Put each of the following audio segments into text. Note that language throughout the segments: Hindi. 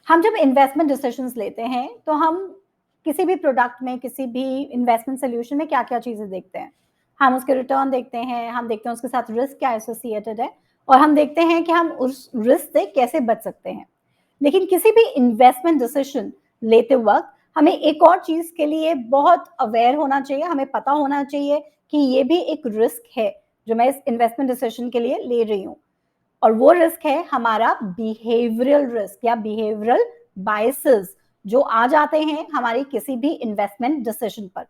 हम जब इन्वेस्टमेंट डिसीजंस लेते हैं तो हम किसी भी प्रोडक्ट में, किसी भी इन्वेस्टमेंट सोल्यूशन में क्या-क्या चीज़ें देखते हैं। हम उसके रिटर्न देखते हैं, हम देखते हैं उसके साथ रिस्क क्या एसोसिएटेड है और हम देखते हैं कि हम उस रिस्क से कैसे बच सकते हैं। लेकिन किसी भी इन्वेस्टमेंट डिसीजन लेते वक़्त हमें एक और चीज़ के लिए बहुत अवेयर होना चाहिए, हमें पता होना चाहिए कि ये भी एक रिस्क है, जो मैं इस इन्वेस्टमेंट डिसीजन के लिए ले रही हूँ। और वो रिस्क है हमारा बिहेवियरल रिस्क या बिहेवियरल बायसेस जो आ जाते हैं हमारी किसी भी इन्वेस्टमेंट डिसीजन पर।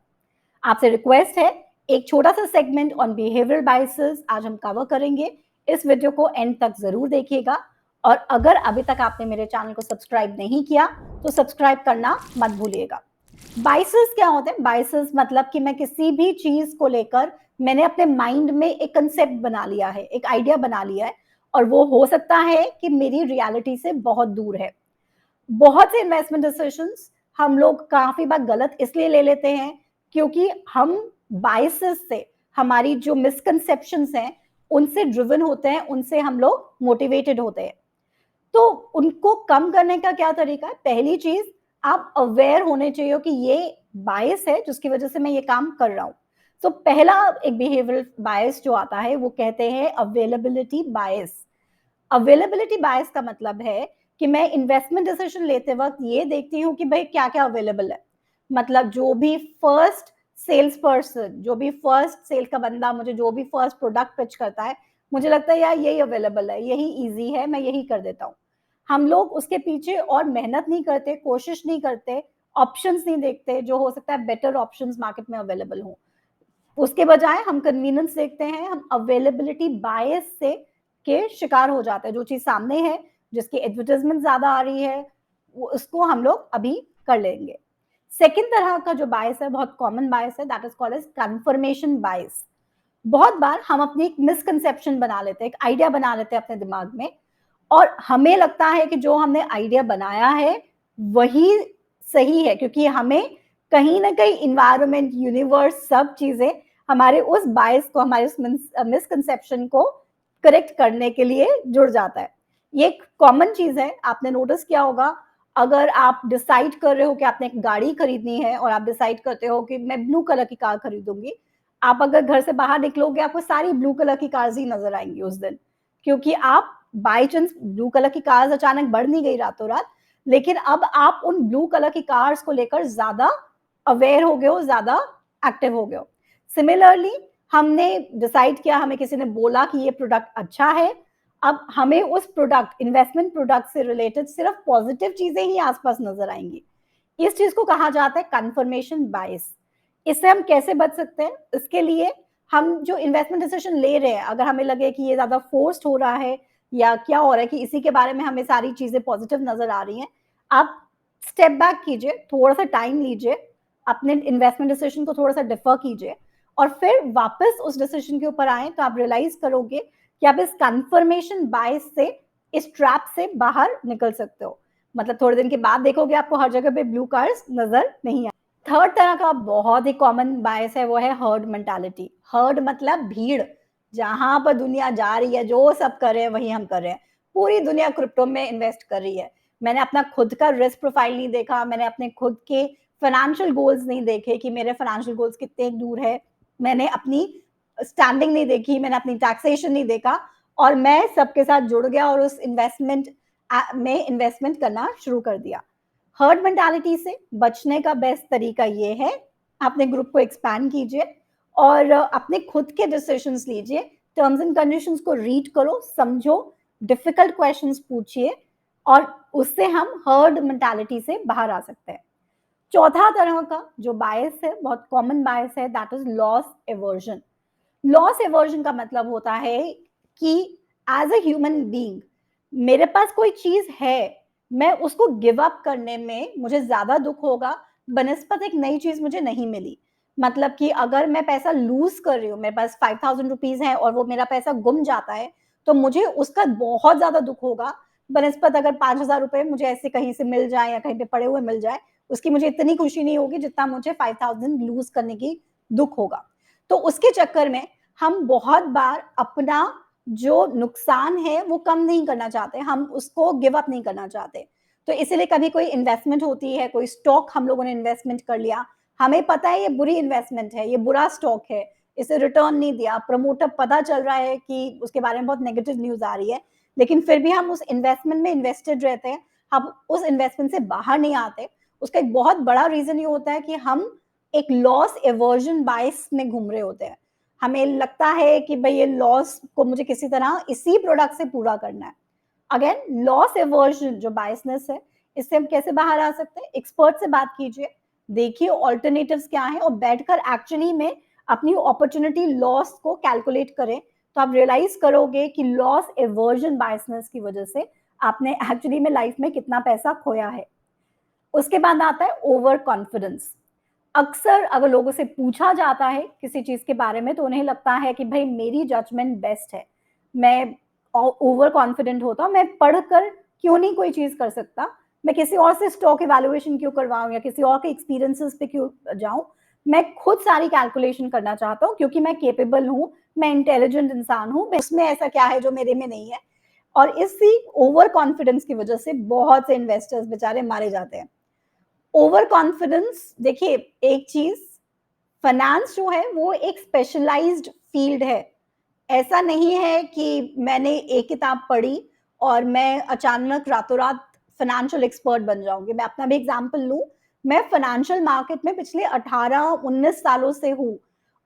आपसे रिक्वेस्ट है, एक छोटा सा सेगमेंट ऑन बिहेवियरल बायसेस आज हम कवर करेंगे। इस वीडियो को एंड तक जरूर देखिएगा और अगर अभी तक आपने मेरे चैनल को सब्सक्राइब नहीं किया तो सब्सक्राइब करना मत भूलिएगा। बायसेस क्या होते हैं? बायसेस मतलब कि मैं किसी भी चीज को लेकर मैंने अपने माइंड में एक कंसेप्ट बना लिया है, एक आइडिया बना लिया है और वो हो सकता है कि मेरी रियलिटी से बहुत दूर है। बहुत से इन्वेस्टमेंट डिसीजंस हम लोग काफी बार गलत इसलिए ले लेते हैं क्योंकि हम बायसेस से, हमारी जो मिसकंसेप्शंस हैं उनसे ड्रिवन होते हैं, उनसे हम लोग मोटिवेटेड होते हैं। तो उनको कम करने का क्या तरीका है? पहली चीज, आप अवेयर होने चाहिए कि ये बायस है जिसकी वजह से मैं ये काम कर रहा हूँ। तो पहला एक बिहेवियरल बायस जो आता है वो कहते हैं अवेलेबिलिटी बायस। अवेलेबिलिटी बायस का मतलब है कि मैं इन्वेस्टमेंट डिसीजन लेते वक्त ये देखती हूँ कि भाई क्या क्या अवेलेबल है। मतलब जो भी फर्स्ट सेल्स पर्सन, जो भी फर्स्ट सेल का बंदा मुझे जो भी फर्स्ट प्रोडक्ट पिच करता है, मुझे लगता है यार यही अवेलेबल है, यही इजी है, मैं यही कर देता हूँ। हम लोग उसके पीछे और मेहनत नहीं करते, कोशिश नहीं करते, ऑप्शंस नहीं देखते जो हो सकता है बेटर ऑप्शंस मार्केट में अवेलेबल हो। उसके बजाय हम कन्वीनियंस देखते हैं, हम अवेलेबिलिटी बायस से के शिकार हो जाते हैं। जो चीज़ सामने है, जिसकी एडवर्टाइज़मेंट ज़्यादा आ रही है, वो उसको हम लोग अभी कर लेंगे। सेकंड तरह का जो बायस है, बहुत कॉमन बायस है, that is called as confirmation bias. बहुत बार हम अपनी एक मिसकंसेप्शन बना लेते हैं, एक आइडिया बना लेते हैं अपने दिमाग में और हमें लगता है कि जो हमने आइडिया बनाया है, वही सही है क्योंकि हमें कहीं न कहीं एनवायरनमेंट, यूनिवर्स सब चीज़ें हमारे उस बायस को, हमारे उस मिसकंसेप्शन को करेक्ट करने के लिए जुड़ जाता है। ये एक कॉमन चीज़ है, आपने नोटिस किया होगा, अगर आप डिसाइड कर रहे हो कि आपने एक गाड़ी खरीदनी है और आप डिसाइड करते हो कि मैं ब्लू कलर की कार खरीदूँगी, आप अगर घर से बाहर निकलोगे, आपको सारी ब्लू कलर की कार्स ही नज़र आएँगी उस दिन, क्योंकि आप बाय चांस ब्लू कलर की कार्स अचानक बढ़ नहीं गई रातों-रात, लेकिन अब आप उन ब्लू कलर की कार्स को लेकर ज़्यादा अवेयर हो गए हो, ज़्यादा एक्टिव हो गए हो। सिमिलरली हमने डिसाइड किया, हमें किसी ने बोला कि ये प्रोडक्ट अच्छा है, अब हमें उस प्रोडक्ट, इन्वेस्टमेंट प्रोडक्ट से रिलेटेड सिर्फ पॉजिटिव चीज़ें ही आस-पास नज़र आएँगी। इस चीज़ को कहा जाता है कन्फर्मेशन बायस। इससे हम कैसे बच सकते हैं? इसके लिए हम जो इन्वेस्टमेंट डिसीजन ले रहे हैं, अगर हमें लगे कि ये ज़्यादा फोर्स्ड हो रहा है या क्या हो रहा है कि इसी के बारे में हमें सारी चीज़ें पॉजिटिव नज़र आ रही हैं, आप स्टेप बैक कीजिए, थोड़ा-सा टाइम लीजिए, अपने इन्वेस्टमेंट डिसीजन को थोड़ा-सा डिफर कीजिए और फिर वापस उस डिसीजन के ऊपर आएँ, तो आप रियलाइज़ करोगे कि आप इस कन्फर्मेशन बायस से, इस ट्रैप से बाहर निकल सकते हो। मतलब थोड़े दिन के बाद देखोगे आपको हर जगह पे ब्लू कार्स नज़र नहीं आए। थर्ड तरह का बहुत ही कॉमन बायस है, वो है हर्ड मेंटालिटी। हर्ड मतलब भीड़, जहाँ पर दुनिया जा रही है, जो सब कर रहे हैं वही हम कर रहे हैं। पूरी दुनिया क्रिप्टो में इन्वेस्ट कर रही है। मैंने अपना खुद का रिस्क प्रोफाइल नहीं देखा, मैंने अपने खुद के फाइनेंशियल गोल्स नहीं देखे कि मेरे फाइनेंशियल गोल्स कितने दूर है। मैंने अपनी स्टैंडिंग नहीं देखी, मैंने अपनी टैक्सेशन नहीं देखा और मैं सबके साथ जुड़ गया और उस इन्वेस्टमेंट में इन्वेस्टमेंट करना शुरू कर दिया। हर्ड मेंटालिटी से बचने का बेस्ट तरीका ये है, अपने ग्रुप को एक्सपैंड कीजिए और अपने खुद के डिसीजंस लीजिए, टर्म्स एंड कंडीशंस को रीड करो, समझो, डिफिकल्ट क्वेश्चंस पूछिए और उससे हम हर्ड मेंटालिटी से बाहर आ सकते हैं। चौथा तरह का जो बायस है, बहुत कॉमन बायस है, that is loss aversion. Loss aversion का मतलब होता है कि एज अ ह्यूमन बीइंग मेरे पास कोई चीज है, मैं उसको गिव अप करने में मुझे ज्यादा दुख होगा बनिस्बत एक नई चीज मुझे नहीं मिली। मतलब कि अगर मैं पैसा लूज कर रही हूँ, मेरे पास 5,000 रुपीज है और वो मेरा पैसा गुम जाता है, तो मुझे उसका बहुत ज्यादा दुख होगा बनिस्बत अगर 5,000 रुपए मुझे ऐसे कहीं से मिल जाए या कहीं पे पड़े हुए मिल जाए, उसकी मुझे इतनी खुशी नहीं होगी जितना मुझे 5,000 लूज करने की दुख होगा। तो उसके चक्कर में हम बहुत बार अपना जो नुकसान है वो कम नहीं करना चाहते, हम उसको गिव अप नहीं करना चाहते। तो इसीलिए कभी कोई इन्वेस्टमेंट होती है, कोई स्टॉक हम लोगों ने इन्वेस्टमेंट कर लिया, हमें पता है ये बुरी इन्वेस्टमेंट है, ये बुरा स्टॉक है, इसे रिटर्न नहीं दिया, प्रमोटर पता चल रहा है कि उसके बारे में बहुत नेगेटिव न्यूज़ आ रही है, लेकिन फिर भी हम उस इन्वेस्टमेंट में इन्वेस्टेड रहते हैं, हम उस इन्वेस्टमेंट से बाहर नहीं आते। उसका एक बहुत बड़ा रीज़न ये होता है कि हम एक लॉस एवर्जन बायस में घूम रहे होते हैं। हमें लगता है कि भई ये लॉस को मुझे किसी तरह इसी प्रोडक्ट से पूरा करना है। अगेन लॉस एवर्जन जो बायसनेस है, इससे हम कैसे बाहर आ सकते हैं? एक्सपर्ट से बात कीजिए, देखिए अल्टरनेटिव्स क्या हैं और बैठकर एक्चुअली में अपनी अपॉर्च्युनिटी लॉस को कैलकुलेट करें, तो आप रियलाइज़ करोगे कि लॉस एवर्जन बायसनेस की वजह से आपने एक्चुअली में लाइफ में कितना पैसा खोया है। उसके बाद आता है ओवर कॉन्फिडेंस। अक्सर अगर लोगों से पूछा जाता है किसी चीज़ के बारे में तो उन्हें लगता है कि भई मेरी जजमेंट बेस्ट है। मैं ओवर कॉन्फिडेंट होता हूँ, मैं पढ़कर क्यों नहीं कोई चीज़ कर सकता? मैं किसी और से स्टॉक इवैल्यूएशन क्यों करवाऊँ या किसी और के एक्सपीरियंसेस पे क्यों जाऊँ? मैं खुद सारी कैलकुलेशन करना चाहता हूँ क्योंकि मैं कैपेबल हूँ, मैं इंटेलिजेंट इंसान हूँ, उसमें ऐसा क्या है जो मेरे में नहीं है? और इसी ओवर कॉन्फिडेंस की वजह से बहुत से इन्वेस्टर्स बेचारे मारे जाते हैं। ओवर कॉन्फिडेंस देखिए एक चीज़ फाइनेंस जो है वो एक स्पेशलाइज्ड फील्ड है। ऐसा नहीं है कि मैंने एक किताब पढ़ी और मैं अचानक रातों-रात फाइनेंशियल एक्सपर्ट बन जाऊँगी। मैं अपना भी एग्ज़ाम्पल लूँ, मैं फाइनेंशियल मार्केट में पिछले 18-19 सालों से हूँ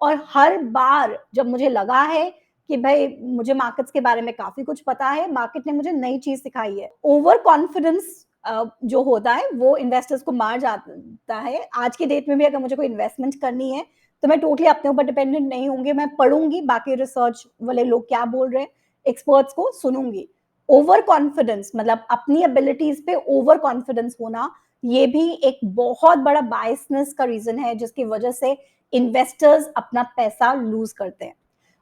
और हर बार जब मुझे लगा है कि भई मुझे मार्केट्स के बारे में काफ़ी कुछ पता है, मार्केट ने मुझे नई चीज़ सिखाई है। ओवर कॉन्फिडेंस जो होता है वो इन्वेस्टर्स को मार जाता है। आज की डेट में भी अगर मुझे कोई इन्वेस्टमेंट करनी है तो मैं टोटली अपने ऊपर डिपेंडेंट नहीं होंगी, मैं पढ़ूँगी बाकी रिसर्च वाले लोग क्या बोल रहे हैं, एक्सपर्ट्स को सुनूँगी। ओवर कॉन्फिडेंस मतलब अपनी एबिलिटीज़ पे ओवर कॉन्फिडेंस होना, ये भी एक बहुत बड़ा बायसनेस का रीज़न है जिसकी वजह से इन्वेस्टर्स अपना पैसा लूज़ करते हैं।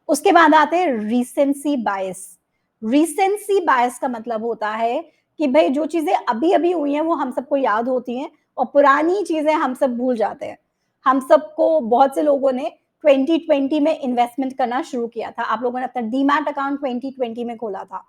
उसके बाद आते हैं रीसेंसी बायस। रीसेंसी बायस का मतलब होता है कि भई जो चीज़ें अभी-अभी हुई हैं वो हम सबको याद होती हैं और पुरानी चीज़ें हम सब भूल जाते हैं। हम सबको बहुत से लोगों ने 2020 में इन्वेस्टमेंट करना शुरू किया था। आप लोगों ने अपना डीमैट अकाउंट 2020 में खोला था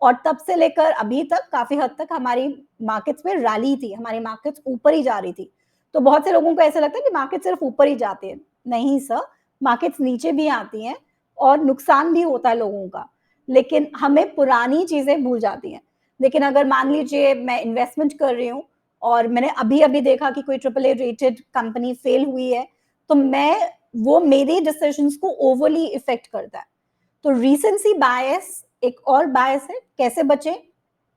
और तब से लेकर अभी तक काफ़ी हद तक हमारी मार्केट्स में रैली थी, हमारी मार्केट्स ऊपर ही जा रही थी। तो बहुत से लोगों को ऐसा लगता है कि मार्केट सिर्फ़ ऊपर ही जाते हैं। नहीं सर, मार्केट्स नीचे भी आती हैं और नुकसान भी होता है लोगों का। लेकिन हमें पुरानी चीज़ें भूल जाती हैं। लेकिन अगर मान लीजिए मैं इन्वेस्टमेंट कर रही हूँ और मैंने अभी-अभी देखा कि कोई triple A rated company fail हुई है, तो मैं वो मेरे डिसिजंस को ओवरली इफ़ेक्ट करता है। तो रीसेंसी बायस एक और बायस है, कैसे बचें?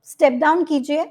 स्टेप डाउन कीजिए,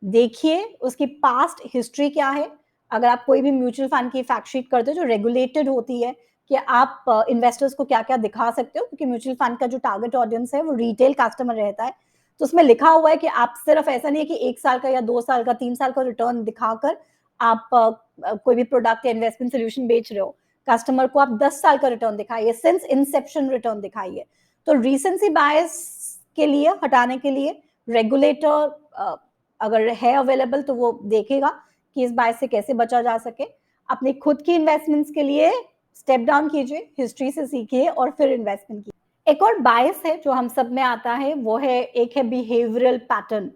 देखिए उसकी पास्ट हिस्ट्री क्या है। अगर आप कोई भी म्यूचुअल फंड की फैक्ट शीट करते हो जो रेगुलेटेड होती है कि आप इन्वेस्टर्स को क्या-क्या दिखा सकते हो क्योंकि म्यूचुअल फंड का जो टारगेट ऑडियंस है वो रिटेल कस्टमर रहता है। तो उसमें लिखा हुआ है कि आप सिर्फ ऐसा नहीं है कि 1 साल का या 2 साल का, 3 साल का रिटर्न दिखाकर आप कोई भी प्रोडक्ट या इन्वेस्टमेंट सॉल्यूशन बेच रहे हो। कस्टमर को आप 10 साल का रिटर्न दिखाइए, सिंस इंसेप्शन रिटर्न दिखाइए। तो रीसेंसी बायस के लिए हटाने के लिए रेगुलेटर अगर है अवेलेबल तो वो देखेगा कि इस बायस से कैसे बचा जा सके। अपनी खुद की इन्वेस्टमेंट्स के लिए स्टेप डाउन कीजिए, हिस्ट्री से सीखिए और फिर इन्वेस्टमेंट कीजिए। एक और बायस है जो हम सब में आता है वो है एक है बिहेवियरल पैटर्न।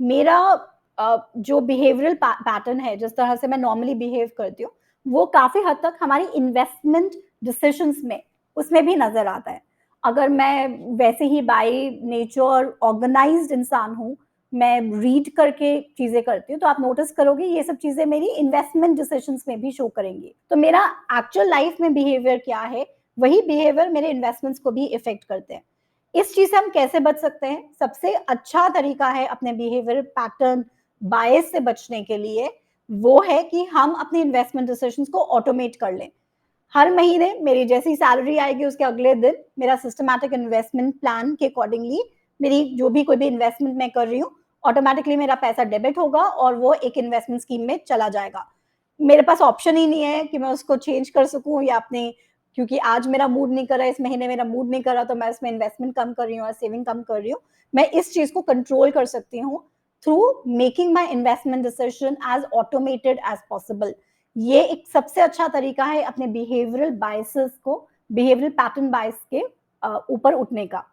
मेरा जो बिहेवियरल पैटर्न है जिस तरह से मैं नॉर्मली बिहेव करती हूँ, वो काफ़ी हद तक हमारी इन्वेस्टमेंट डिसीजंस में उसमें भी नज़र आता है। अगर मैं वैसे ही बाय नेचर ऑर्गेनाइज्ड इंसान हूँ, मैं रीड करके चीज़ें करती हूँ, तो आप नोटिस करोगे ये सब चीज़ें मेरी इन्वेस्टमेंट डिसीजंस में भी शो करेंगी। तो मेरा एक्चुअल लाइफ में बिहेवियर क्या है, वही बिहेवियर मेरे इन्वेस्टमेंट्स को भी इफ़ेक्ट करते हैं। इस चीज़ से हम कैसे बच सकते हैं? सबसे अच्छा तरीका है अपने बिहेवियर पैटर्न बायस से बचने के लिए, वो है कि हम अपनी इन्वेस्टमेंट डिसीजंस को ऑटोमेट कर लें। हर महीने मेरी जैसी सैलरी आएगी उसके अगले दिन मेरा सिस्टमैटिक इन्वेस्टमेंट प्लान के अकॉर्डिंगली मेरी जो भी कोई भी इन्वेस्टमेंट मैं कर रही हूँ, ऑटोमैटिकली मेरा पैसा डेबिट होगा और वो एक इन्वेस्टमेंट स्कीम में चला जाएगा। मेरे पास ऑप्शन ही नहीं है कि मैं उसको चेंज कर सकूँ या अपने क्योंकि आज मेरा मूड नहीं कर रहा है, इस महीने मेरा मूड नहीं कर रहा तो मैं इसमें इन्वेस्टमेंट कम कर रही हूँ और सेविंग कम कर रही हूँ। मैं इस चीज़ को कंट्रोल कर सकती हूँ through making my investment decision as automated as possible. ये एक सबसे अच्छा तरीका है अपने बिहेवियरल बायसेस को बिहेवियरल पैटर्न बायस के ऊपर उठने का।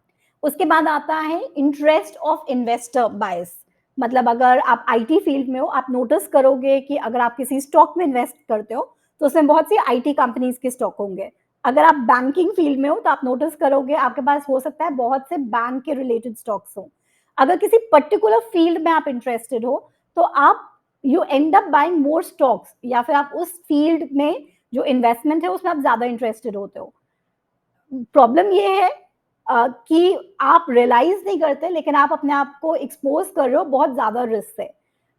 उसके बाद आता है इंटरेस्ट ऑफ इन्वेस्टर बायस। मतलब अगर आप आईटी फील्ड में हो, आप नोटिस करोगे कि अगर आप किसी स्टॉक में इन्वेस्ट करते हो, तो उसमें बहुत सी आईटी कंपनीज के स्टॉक होंगे। अगर आप बैंकिंग फील्ड में हो, तो आप नोटिस करोगे आपके पास हो सकता है बहुत से बैंक के रिलेटेड स्टॉक्स हो। अगर किसी पर्टिकुलर फील्ड में आप इंटरेस्टेड हो, तो आप you and up buying more stocks, या फिर आप उस फील्ड में जो इन्वेस्टमेंट है उसमें आप ज्यादा इंटरेस्टेड होते हो। प्रॉब्लम ये है कि आप रियलाइज नहीं करते, लेकिन आप अपने आप को एक्सपोज कर रहे हो बहुत ज्यादा रिस्क से।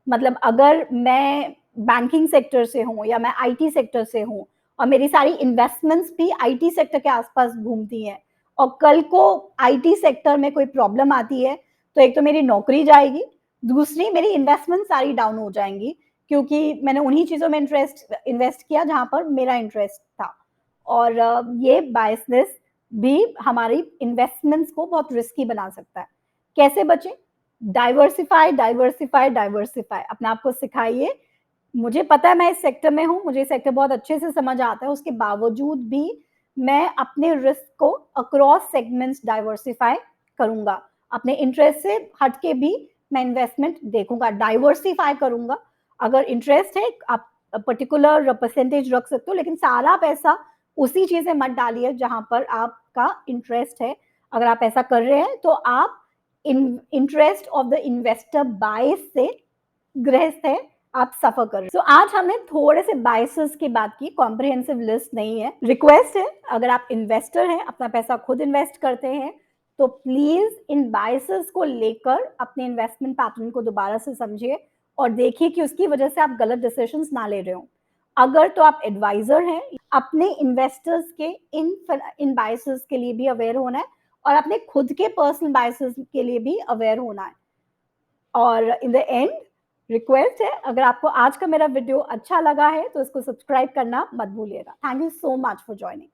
मतलब अगर मैं बैंकिंग सेक्टर से हूँ या मैं आईटी सेक्टर से हूँ और मेरी सारी इन्वेस्टमेंट्स भी आईटी सेक्टर के आसपास घूमती हैं, और कल को आईटी सेक्टर में कोई प्रॉब्लम आती है, तो एक तो मेरी नौकरी जाएगी, दूसरी मेरी इन्वेस्टमेंट सारी डाउन हो जाएंगी, क्योंकि मैंने उन्हीं चीजों में इन्वेस्ट किया जहां पर मेरा इंटरेस्ट था। और ये बायसनेस भी हमारी इन्वेस्टमेंट्स को बहुत रिस्की बना सकता है। कैसे बचें? Diversify, diversify, diversify. अपने आप को सिखाइए। मुझे पता है मैं इस सेक्टर में हूँ, मुझे सेक्टर बहुत अच्छे से समझ आता है, उसके बावजूद भी मैं अपने रिस्क को अक्रॉस सेगमेंट्स डाइवर्सिफाई करूंगा। अपने इंटरेस्ट से हट के भी मैं इन्वेस्टमेंट देखूंगा, डाइवर्सिफाई करूंगा। अगर इंटरेस्ट है, आप पर्टिकुलर परसेंटेज रख सकते हो, लेकिन सारा पैसा उसी चीज में मत डालिए जहां पर आपका इंटरेस्ट है। अगर आप ऐसा कर रहे हैं तो आप इंटरेस्ट ऑफ द इन्वेस्टर बायस से ग्रस्त है, आप सफर कर रहे हैं। तो आज हमने थोड़े से बायसेस की बात की, कॉम्प्रिहेंसिव लिस्ट नहीं है। रिक्वेस्ट है, अगर आप इन्वेस्टर हैं, अपना पैसा खुद इन्वेस्ट करते हैं, तो प्लीज इन बायसेस को लेकर अपने इन्वेस्टमेंट पैटर्न को दोबारा से समझिए और देखिए कि उसकी वजह से आप गलत डिसीजंस ना ले रहे हो। अगर तो आप एडवाइजर हैं, अपने इन्वेस्टर्स के इन बायसेस के लिए भी अवेयर होना है और अपने खुद के पर्सनल बायसेस के लिए भी अवेयर होना है। और इन द एंड रिक्वेस्ट है, अगर आपको आज का मेरा वीडियो अच्छा लगा है तो इसको सब्सक्राइब करना मत भूलिएगा। Thank you so much for joining.